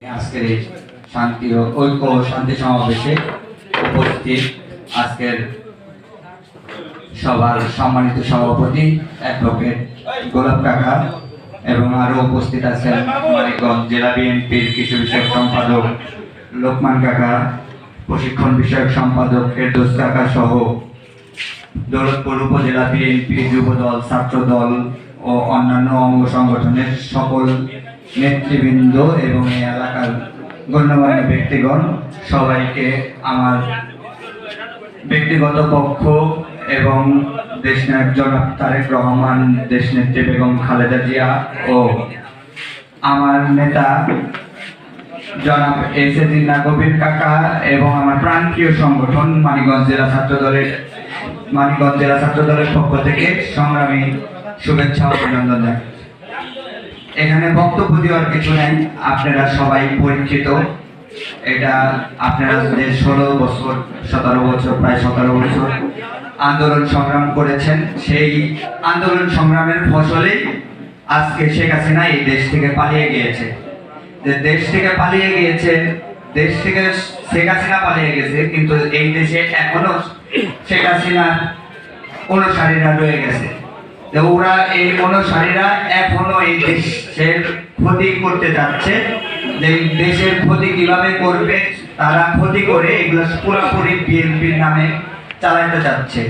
আজকের এই শান্তি ও ঐক্য শান্তি সমাবেশে উপস্থিত আজকের সবার সম্মানিত সভাপতি অ্যাডভোকেট গোলাপ কাকা এবং আরো উপস্থিত আছেন মানিকগঞ্জ জেলা বিএনপির কৃষি বিষয়ক সম্পাদক লোকমান কাকা, প্রশিক্ষণ বিষয়ক সম্পাদক ফেরদৌস কাকা সহ দৌলতপুর উপজেলা বিএনপি যুবদল, ছাত্রদল ও অন্যান্য অঙ্গ সংগঠনের সকল নেতৃবৃন্দ এবং এই এলাকার গণ্যমান্য ব্যক্তিগণ সবাইকে আমার ব্যক্তিগত পক্ষ এবং দেশনায়ক জনাব তারেক রহমান, দেশনেত্রী বেগম খালেদা জিয়া ও আমার নেতা জনাব এস.এ. জিন্না কবির কাকা এবং আমার প্রাণপ্রিয় সংগঠন মানিকগঞ্জ জেলা ছাত্রদলের পক্ষ থেকে সংগ্রামী শুভেচ্ছা ও অভিনন্দন জানাই। এখানে বক্তব্য দেওয়ার কিছু নেই, আপনারা সবাই পরিচিত। এটা আপনারা যে 16 বছর 17 বছর প্রায় 17 বছর আন্দোলন সংগ্রাম করেছেন, সেই আন্দোলন সংগ্রামের ফসলেই আজকে শেখ হাসিনা এই দেশ থেকে পালিয়ে গিয়েছে। যে দেশ থেকে পালিয়ে গিয়েছে, দেশ থেকে শেখ হাসিনা পালিয়ে গেছে, কিন্তু এই দেশে এখনো শেখ হাসিনার অনুসারীরা রয়ে গেছে। ওরা এই অনুসারীরা এখনো এই দেশের ক্ষতি করতে যাচ্ছে। যে দেশের ক্ষতি কিভাবে করবে, তারা ক্ষতি করে এগুলো পুরোপুরি বিএনপির নামে চালাইতে যাচ্ছে।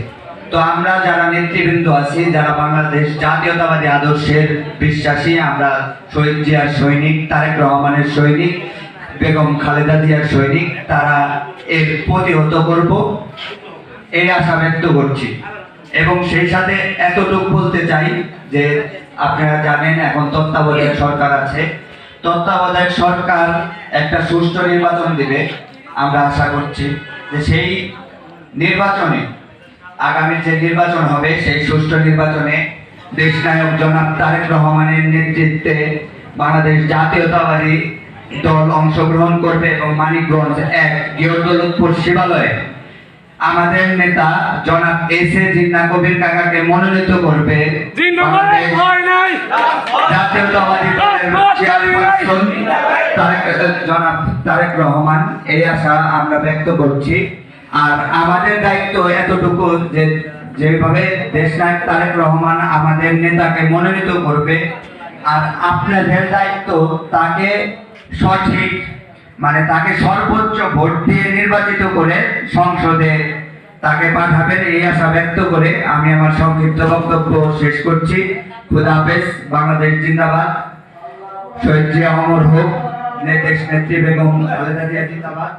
তো আমরা যারা নেতৃবৃন্দ আছি, যারা বাংলাদেশ জাতীয়তাবাদী আদর্শের বিশ্বাসী, আমরা শহীদ জিয়ার সৈনিক, তারেক রহমানের সৈনিক, বেগম খালেদা জিয়ার সৈনিক, তারা এর প্রতিহত করব এই আশা ব্যক্ত করছি। এবং সেই সাথে এতটুকু বলতে চাই যে আপনারা জানেন এখন তত্ত্বাবধায়ক সরকার আছে। তত্ত্বাবধায়ক সরকার একটা সুষ্ঠু নির্বাচন দিবে, আমরা আশা করছি যে সেই নির্বাচনে, আগামী যে নির্বাচন হবে সেই সুষ্ঠু নির্বাচনে দেশনায়ক জনাব তারেক রহমানের নেতৃত্বে বাংলাদেশ জাতীয়তাবাদী দল অংশগ্রহণ করবে এবং মানিকগঞ্জ 1 দৌলতপুর শিবালয়ে আমাদের নেতা জনাব এস.এ. জিন্না কবির কাকাকে মনোনীত করবে জাতীয়তাবাদী দলের চেয়ারপারসন জনাব তারেক রহমান। এই আশা আমরা ব্যক্ত করছি। আর আমাদের দায়িত্ব এতটুকু যে যেভাবে দেশনায়ক তারেক রহমান আমাদের নেতাকে মনোনীত করবে, আর আপনাদের দায়িত্ব তাকে সঠিক তাকে সর্বোচ্চ ভোট দিয়ে নির্বাচিত করে সংসদে তাকে পাঠাবেন, এই আশা ব্যক্ত করে আমি আমার সংক্ষিপ্ত বক্তব্য শেষ করছি। খুদা হাফেজ। বাংলাদেশ জিন্দাবাদ। শহীদ জিয়া অমর হোক। দেশ নেত্রী বেগম খালেদা জিয়া জিন্দাবাদ।